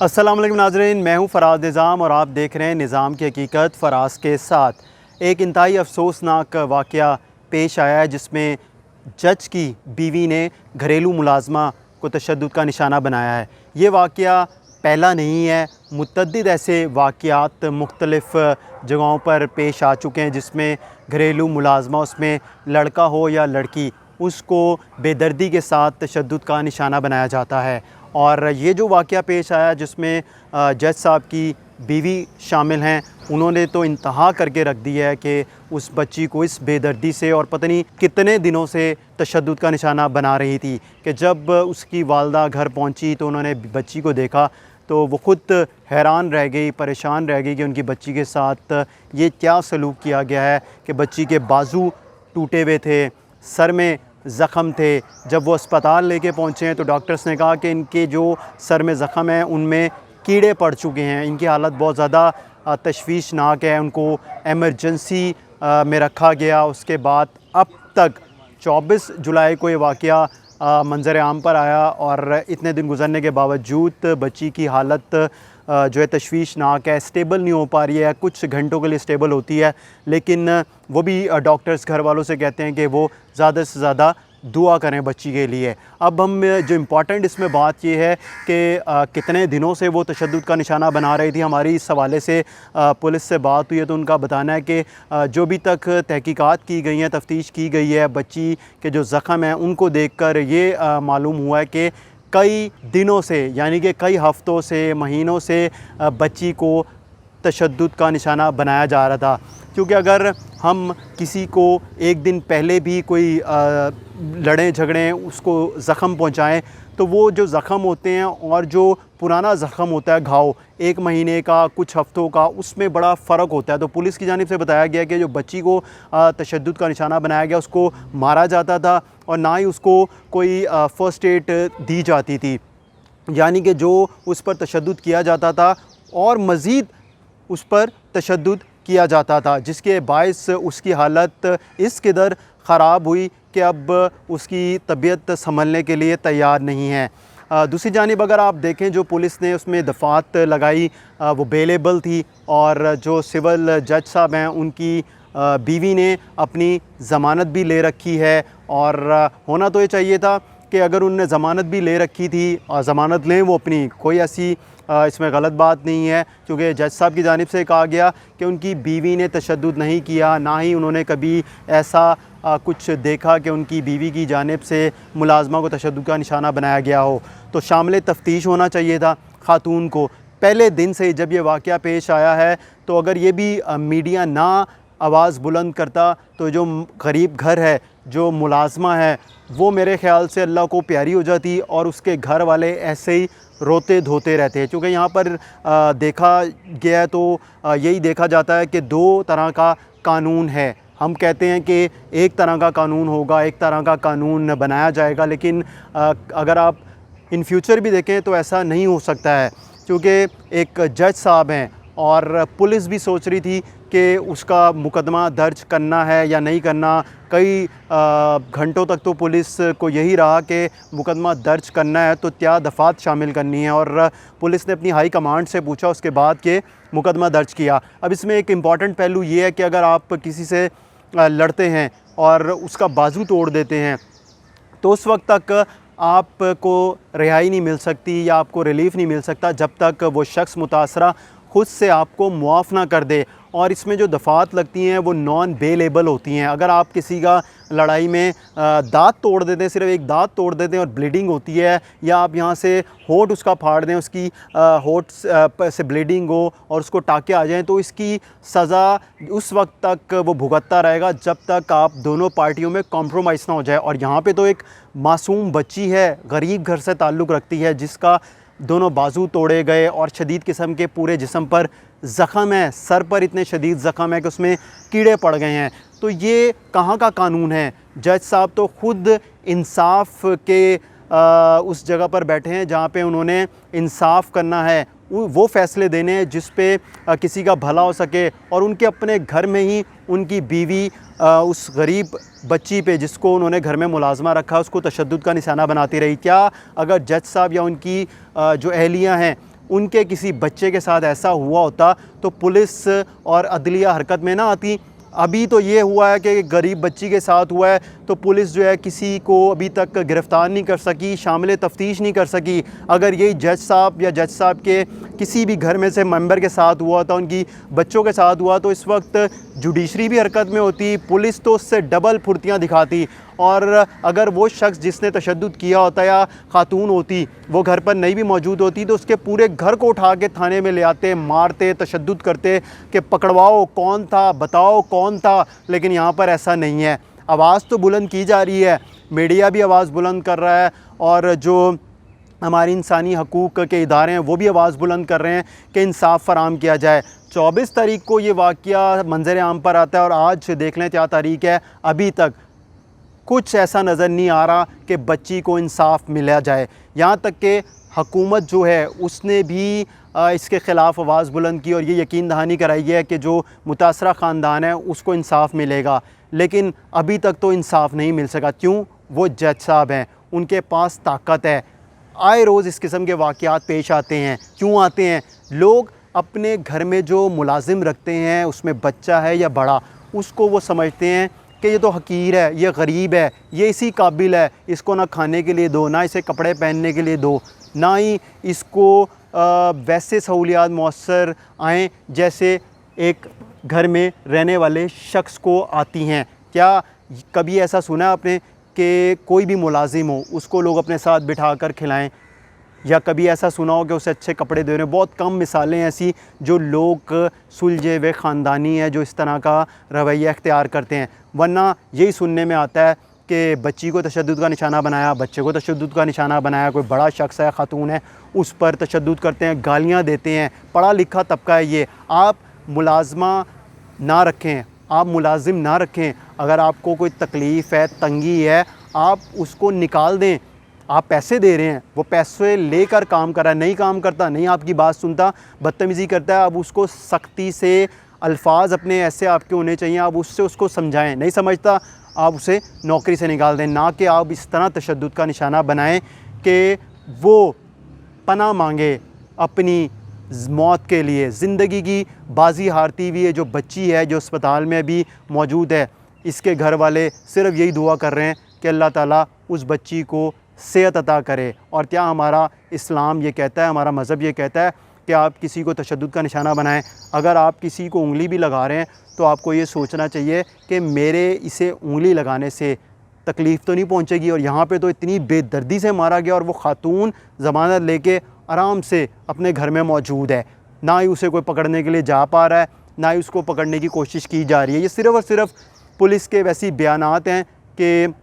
अस्सलाम वालेकुम नाज़रीन, मैं हूं फ़राज़ निज़ाम और आप देख रहे हैं निज़ाम की हकीकत फ़राज़ के साथ। एक इंतहाई अफसोसनाक वाक़या पेश आया है जिसमें जज की बीवी ने घरेलू मुलाज़मा को तशद्दुद का निशाना बनाया है। ये वाक़या पहला नहीं है, मुतअद्दिद ऐसे वाक़यात मुख्तलिफ़ जगहों पर पेश आ चुके हैं जिसमें घरेलू मुलाज़मा, उसमें लड़का हो या लड़की, उसको बेदर्दी के साथ तशद्दुद का निशाना बनाया जाता है। और ये जो वाक़या पेश आया जिसमें जज साहब की बीवी शामिल हैं, उन्होंने तो इंतहा करके रख दी है कि उस बच्ची को इस बेदर्दी से और पता नहीं कितने दिनों से तशद्दुद का निशाना बना रही थी कि जब उसकी वालदा घर पहुंची तो उन्होंने बच्ची को देखा तो वो ख़ुद हैरान रह गई, परेशान रह गई कि उनकी बच्ची के साथ ये क्या सलूक किया गया है कि बच्ची के बाजू टूटे हुए थे, सर में ज़ख़म थे। जब वो अस्पताल लेके पहुँचे हैं तो डॉक्टर्स ने कहा कि इनके जो सर में ज़ख़म है उनमें कीड़े पड़ चुके हैं, इनकी हालत बहुत ज़्यादा तशवीशनाक है। उनको एमरजेंसी में रखा गया। उसके बाद अब तक 24 जुलाई को ये वाक़या मंज़र आम पर आया और इतने दिन गुज़रने के बावजूद बच्ची की हालत जो है तशवीशनाक है, स्टेबल नहीं हो पा रही है। कुछ घंटों के लिए स्टेबल होती है लेकिन वो भी डॉक्टर्स घर वालों से कहते हैं कि वो ज़्यादा से ज़्यादा दुआ करें बच्ची के लिए। अब हम जो इम्पॉर्टेंट इसमें बात ये है कि कितने दिनों से वो तशद्दुद का निशाना बना रही थी। हमारी इस हवाले से पुलिस से बात हुई है तो उनका बताना है कि जो भी तक तहकीकात की गई हैं, तफ्तीश की गई है, बच्ची के जो ज़ख़म हैं उनको देख कर ये मालूम हुआ है कि कई दिनों से, यानी कि कई हफ़्तों से, महीनों से बच्ची को तशद्दुद का निशाना बनाया जा रहा था। क्योंकि अगर हम किसी को एक दिन पहले भी कोई लड़ें झगड़ें, उसको ज़ख़म पहुंचाएं तो वो जो ज़ख़म होते हैं और जो पुराना ज़ख़म होता है, घाव 1 महीने का, कुछ हफ़्तों का, उसमें बड़ा फ़र्क होता है। तो पुलिस की जानिब से बताया गया कि जो बच्ची को तशद्दुद का निशाना बनाया गया उसको मारा जाता था और ना ही उसको कोई फ़र्स्ट एड दी जाती थी, यानी कि जो उस पर तशद्दुद किया जाता था और मज़ीद उस पर तशद्दुद किया जाता था, जिसके बायस उसकी हालत इस कदर ख़राब हुई कि अब उसकी तबीयत संभलने के लिए तैयार नहीं है। दूसरी जानिब अगर आप देखें, जो पुलिस ने उसमें दफ़ात लगाई वो बेलेबल थी और जो सिविल जज साहब हैं उनकी बीवी ने अपनी ज़मानत भी ले रखी है। और होना तो ये चाहिए था कि अगर उनने ज़मानत भी ले रखी थी और ज़मानत लें वो अपनी, कोई ऐसी इसमें गलत बात नहीं है, क्योंकि जज साहब की जानिब से कहा गया कि उनकी बीवी ने तशद्दुद नहीं किया, ना ही उन्होंने कभी ऐसा कुछ देखा कि उनकी बीवी की जानिब से मुलाज़मा को तशद्दुद का निशाना बनाया गया हो। तो शामिल तफ्तीश होना चाहिए था ख़ातून को पहले दिन से। जब ये वाक़या पेश आया है तो अगर ये भी मीडिया ना आवाज़ बुलंद करता तो जो गरीब घर है, जो मुलाज़मा है, वो मेरे ख़्याल से अल्लाह को प्यारी हो जाती और उसके घर वाले ऐसे ही रोते धोते रहते हैं। क्योंकि यहाँ पर देखा गया है तो यही देखा जाता है कि 2 तरह का कानून है। हम कहते हैं कि एक तरह का कानून होगा, एक तरह का कानून बनाया जाएगा, लेकिन अगर आप इन फ्यूचर भी देखें तो ऐसा नहीं हो सकता है, क्योंकि एक जज साहब हैं और पुलिस भी सोच रही थी कि उसका मुकदमा दर्ज करना है या नहीं करना। कई घंटों तक तो पुलिस को यही रहा कि मुकदमा दर्ज करना है तो क्या दफ़ात शामिल करनी है, और पुलिस ने अपनी हाई कमांड से पूछा उसके बाद कि मुकदमा दर्ज किया। अब इसमें एक इम्पॉर्टेंट पहलू ये है कि अगर आप किसी से लड़ते हैं और उसका बाजू तोड़ देते हैं तो उस वक्त तक आपको रिहाई नहीं मिल सकती या आपको रिलीफ़ नहीं मिल सकता जब तक वो शख्स मुतासरा ख़ुद से आपको मुआफ़ ना कर दे। और इसमें जो दफ़ात लगती हैं वो नॉन बेलेबल होती हैं। अगर आप किसी का लड़ाई में दाँत तोड़ देते हैं, सिर्फ एक दाँत तोड़ देते हैं और ब्लीडिंग होती है, या आप यहाँ से होंठ उसका फाड़ दें, उसकी होंठ से ब्लीडिंग हो और उसको टाँके आ जाएं, तो इसकी सज़ा उस वक्त तक वो भुगतता रहेगा जब तक आप दोनों पार्टियों में कॉम्प्रोमाइज़ ना हो जाए। और यहाँ पे तो एक मासूम बच्ची है, गरीब घर से ताल्लुक़ रखती है, जिसका दोनों बाजू तोड़े गए और शदीद किस्म के पूरे जिस्म पर ज़ख़म है, सर पर इतने शदीद ज़ख़म है कि उसमें कीड़े पड़ गए हैं। तो ये कहाँ का कानून है? जज साहब तो ख़ुद इंसाफ के उस जगह पर बैठे हैं जहाँ पे उन्होंने इंसाफ करना है, वो फ़ैसले देने हैं जिस पे किसी का भला हो सके। और उनके अपने घर में ही उनकी बीवी उस गरीब बच्ची पे, जिसको उन्होंने घर में मुलाजमा रखा, उसको तशद्दुद का निशाना बनाती रही। क्या अगर जज साहब या उनकी जो अहलियाँ हैं उनके किसी बच्चे के साथ ऐसा हुआ होता तो पुलिस और अदलिया हरकत में ना आती। अभी तो ये हुआ है कि गरीब बच्ची के साथ हुआ है तो पुलिस जो है किसी को अभी तक गिरफ़्तार नहीं कर सकी, शामिल तफ्तीश नहीं कर सकी। अगर यही जज साहब या जज साहब के किसी भी घर में से मेंबर के साथ हुआ था, उनकी बच्चों के साथ हुआ, तो इस वक्त जुडिशरी भी हरकत में होती, पुलिस तो उससे डबल फुर्तियाँ दिखाती। और अगर वो शख्स जिसने तशद्दुद किया होता या खातून होती वो घर पर नहीं भी मौजूद होती तो उसके पूरे घर को उठा के थाने में ले आते, मारते, तशद्दुद करते कि पकड़वाओ कौन था, बताओ कौन था। लेकिन यहाँ पर ऐसा नहीं है। आवाज़ तो बुलंद की जा रही है, मीडिया भी आवाज़ बुलंद कर रहा है और जो हमारी इंसानी हकूक़ के इदारे हैं वो भी आवाज़ बुलंद कर रहे हैं कि इंसाफ़ फ़राहम किया जाए। 24 तारीख को ये वाक़या मंज़र आम पर आता है और आज देख लें क्या तारीख़ है, अभी तक कुछ ऐसा नज़र नहीं आ रहा कि बच्ची को इंसाफ़ मिला जाए। यहाँ तक कि हुकूमत जो है उसने भी इसके ख़िलाफ़ आवाज़ बुलंद की और ये यकीन दहानी कराई है कि जो मुतासरा ख़ानदान है उसको इंसाफ़ मिलेगा। लेकिन अभी तक तो इंसाफ़ नहीं मिल सका। क्यों? वो जज साहब हैं, उनके पास ताकत है। आए रोज़ इस किस्म के वाक़यात पेश आते हैं। क्यों आते हैं? लोग अपने घर में जो मुलाजिम रखते हैं उसमें बच्चा है या बड़ा, उसको वो समझते हैं कि ये तो हकीर है, ये गरीब है, ये इसी काबिल है, इसको ना खाने के लिए दो, ना इसे कपड़े पहनने के लिए दो, ना ही इसको वैसे सहूलियात मौसर आएँ जैसे एक घर में रहने वाले शख्स को आती हैं। क्या कभी ऐसा सुना है आपने कि कोई भी मुलाजिम हो उसको लोग अपने साथ बिठा कर खिलाएँ, या कभी ऐसा सुना हो कि उसे अच्छे कपड़े दे रहे हैं? बहुत कम मिसालें ऐसी जो लोग सुलझे हुए ख़ानदानी हैं जो इस तरह का रवैया इख्तियार करते हैं। वरना यही सुनने में आता है कि बच्ची को तशद्दुद का निशाना बनाया, बच्चे को तशद्दुद का निशाना बनाया, कोई बड़ा शख्स है, ख़ातून है, उस पर तशद्दुद करते हैं, गालियाँ देते हैं। पढ़ा लिखा तबका है ये। आप मुलाजमा ना रखें, आप मुलाजिम ना रखें। अगर आपको कोई तकलीफ़ है, तंगी है, आप उसको निकाल दें। आप पैसे दे रहे हैं, वो पैसे लेकर काम कर रहा है, नहीं काम करता, नहीं आपकी बात सुनता, बदतमीज़ी करता है, अब उसको सख्ती से अल्फाज अपने ऐसे आपके होने चाहिए, आप उससे उसको समझाएं। नहीं समझता, आप उसे नौकरी से निकाल दें। ना कि आप इस तरह तशद्दुद का निशाना बनाएं कि वो पनाह मांगे अपनी मौत के लिए। ज़िंदगी की बाजी हारती हुई है जो बच्ची है, जो अस्पताल में भी मौजूद है, इसके घर वाले सिर्फ़ यही दुआ कर रहे हैं कि अल्लाह ताला उस बच्ची को सेहत अता करे। और क्या हमारा इस्लाम ये कहता है, हमारा मज़हब ये कहता है कि आप किसी को तशद्दुद का निशाना बनाएं। अगर आप किसी को उंगली भी लगा रहे हैं तो आपको ये सोचना चाहिए कि मेरे इसे उंगली लगाने से तकलीफ़ तो नहीं पहुंचेगी। और यहाँ पे तो इतनी बेदर्दी से मारा गया और वो ख़ातून ज़मानत लेके आराम से अपने घर में मौजूद है। ना ही उसे कोई पकड़ने के लिए जा पा रहा है, ना ही उसको पकड़ने की कोशिश की जा रही है। ये सिर्फ़ और सिर्फ पुलिस के वैसी बयानात हैं कि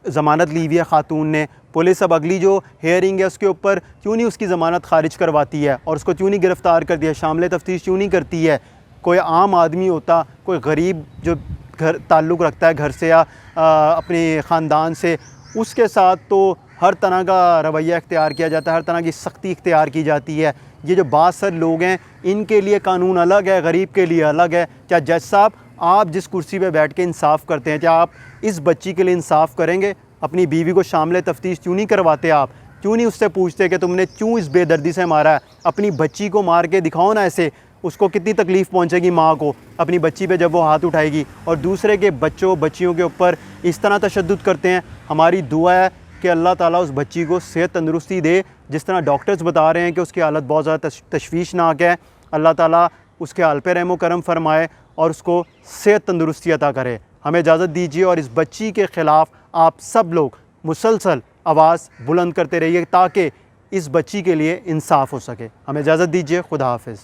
ज़मानत ली हुई है ख़ातून ने। पुलिस अब अगली जो हेयरिंग है उसके ऊपर क्यों नहीं उसकी ज़मानत ख़ारिज करवाती है और उसको क्यों नहीं गिरफ़्तार करती है, शामिल तफ्तीश क्यों नहीं करती है। कोई आम आदमी होता, कोई गरीब जो घर ताल्लुक़ रखता है घर से या अपने ख़ानदान से, उसके साथ तो हर तरह का रवैया इख्तियार किया जाता है, हर तरह की सख्ती इख्तियार की जाती है। ये जो बासर लोग हैं इनके लिए कानून अलग है, गरीब के लिए अलग है। क्या जज साहब आप जिस कुर्सी पे बैठ के इंसाफ़ करते हैं, क्या आप इस बच्ची के लिए इंसाफ़ करेंगे? अपनी बीवी को शामिल तफ्तीश क्यों नहीं करवाते आप? क्यों नहीं उससे पूछते कि तुमने क्यों इस बेदर्दी से मारा है? अपनी बच्ची को मार के दिखाओ ना ऐसे, उसको कितनी तकलीफ़ पहुंचेगी माँ को अपनी बच्ची पे जब वो हाथ उठाएगी। और दूसरे के बच्चों बच्चियों के ऊपर इस तरह तशद्दुद करते हैं। हमारी दुआ है कि अल्लाह ताला उस बच्ची को सेहत तंदुरुस्ती दे। जिस तरह डॉक्टर्स बता रहे हैं कि उसकी हालत बहुत ज़्यादा तशवीशनाक है, अल्लाह ताला उसके हाल पे रहम करम फरमाए और उसको सेहत तंदुरुस्ती अता करे। हमें इजाज़त दीजिए और इस बच्ची के ख़िलाफ़ आप सब लोग मुसलसल आवाज़ बुलंद करते रहिए ताकि इस बच्ची के लिए इंसाफ़ हो सके। हमें इजाज़त दीजिए। खुदा हाफ़िज़।